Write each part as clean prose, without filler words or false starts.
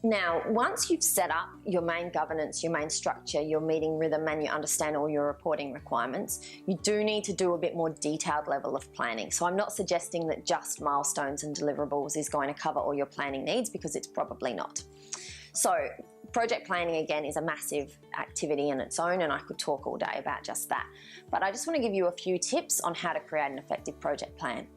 Now, once you've set up your main governance, your main structure, your meeting rhythm, and you understand all your reporting requirements, you do need to do a bit more detailed level of planning. So I'm not suggesting that just milestones and deliverables is going to cover all your planning needs, because it's probably not. So project planning, again, is a massive activity in its own, and I could talk all day about just that. But I just want to give you a few tips on how to create an effective project plan.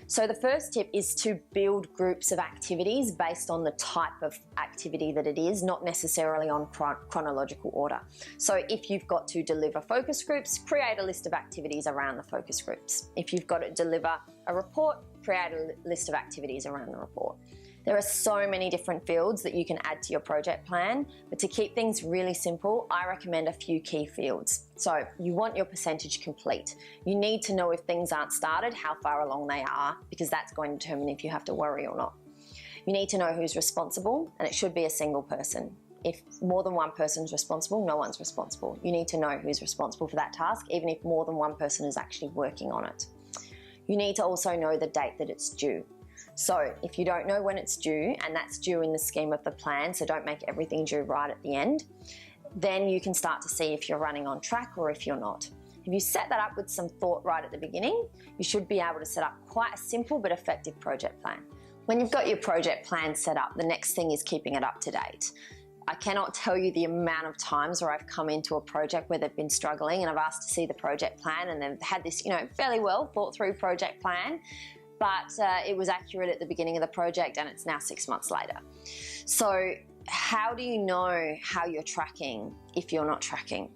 So the first tip is to build groups of activities based on the type of activity that it is, not necessarily on chronological order. So if you've got to deliver focus groups, create a list of activities around the focus groups. If you've got to deliver a report, create a list of activities around the report. There are so many different fields that you can add to your project plan, but to keep things really simple, I recommend a few key fields. So you want your percentage complete. You need to know if things aren't started, how far along they are, because that's going to determine if you have to worry or not. You need to know who's responsible, and it should be a single person. If more than one person is responsible, no one's responsible. You need to know who's responsible for that task, even if more than one person is actually working on it. You need to also know the date that it's due. So if you don't know when it's due, and that's due in the scheme of the plan, so don't make everything due right at the end, then you can start to see if you're running on track or if you're not. If you set that up with some thought right at the beginning, you should be able to set up quite a simple but effective project plan. When you've got your project plan set up, the next thing is keeping it up to date. I cannot tell you the amount of times where I've come into a project where they've been struggling and I've asked to see the project plan, and they've had this, fairly well thought through project plan, but it was accurate at the beginning of the project and it's now 6 months later. So how do you know how you're tracking if you're not tracking?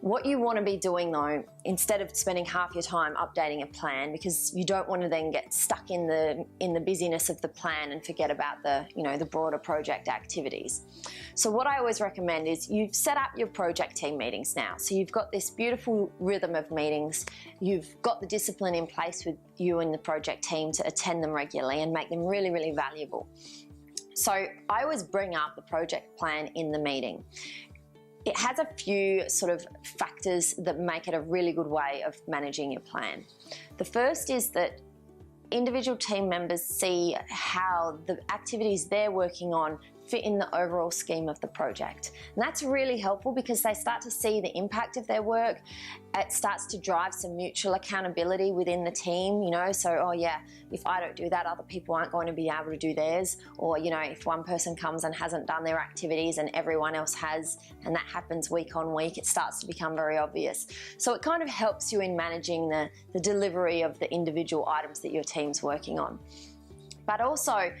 What you want to be doing though, instead of spending half your time updating a plan, because you don't want to then get stuck in the busyness of the plan and forget about the broader project activities. So what I always recommend is you've set up your project team meetings now. So you've got this beautiful rhythm of meetings. You've got the discipline in place with you and the project team to attend them regularly and make them really, really valuable. So I always bring up the project plan in the meeting. It has a few sort of factors that make it a really good way of managing your plan. The first is that individual team members see how the activities they're working on fit in the overall scheme of the project. And that's really helpful because they start to see the impact of their work. It starts to drive some mutual accountability within the team, so, oh yeah, if I don't do that, other people aren't going to be able to do theirs. Or, if one person comes and hasn't done their activities and everyone else has, and that happens week on week, it starts to become very obvious. So it kind of helps you in managing the delivery of the individual items that your team's working on. But also,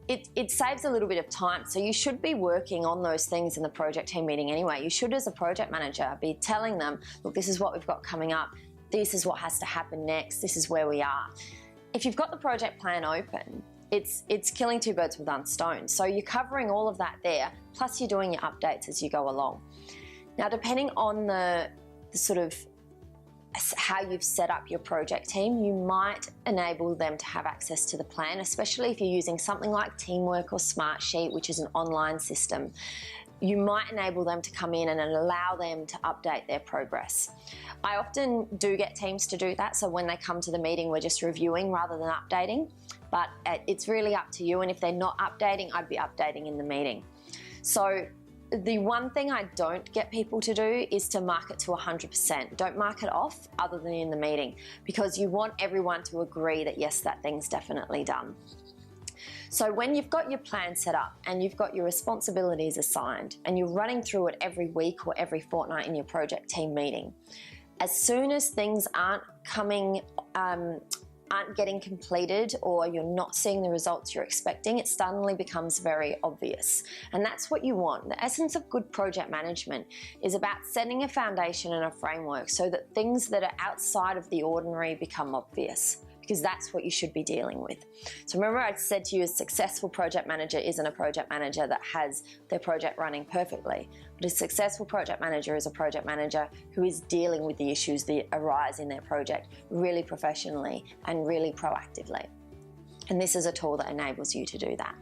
it saves a little bit of time. So you should be working on those things in the project team meeting anyway. You should, as a project manager, be telling them, look, this is what we've got coming up. This is what has to happen next. This is where we are. If you've got the project plan open, it's killing two birds with one stone. So you're covering all of that there, plus you're doing your updates as you go along. Now, depending on the sort of how you've set up your project team, you might enable them to have access to the plan, especially if you're using something like Teamwork or Smartsheet, which is an online system. You might enable them to come in and allow them to update their progress. I often do get teams to do that, so when they come to the meeting, we're just reviewing rather than updating, but it's really up to you, and if they're not updating, I'd be updating in the meeting. So the one thing I don't get people to do is to mark it to 100%. Don't mark it off other than in the meeting, because you want everyone to agree that yes, that thing's definitely done. So when you've got your plan set up and you've got your responsibilities assigned and you're running through it every week or every fortnight in your project team meeting, as soon as things aren't getting completed or you're not seeing the results you're expecting, it suddenly becomes very obvious. And that's what you want. The essence of good project management is about setting a foundation and a framework so that things that are outside of the ordinary become obvious, because that's what you should be dealing with. So remember, I said to you, a successful project manager isn't a project manager that has their project running perfectly, but a successful project manager is a project manager who is dealing with the issues that arise in their project really professionally and really proactively. And this is a tool that enables you to do that.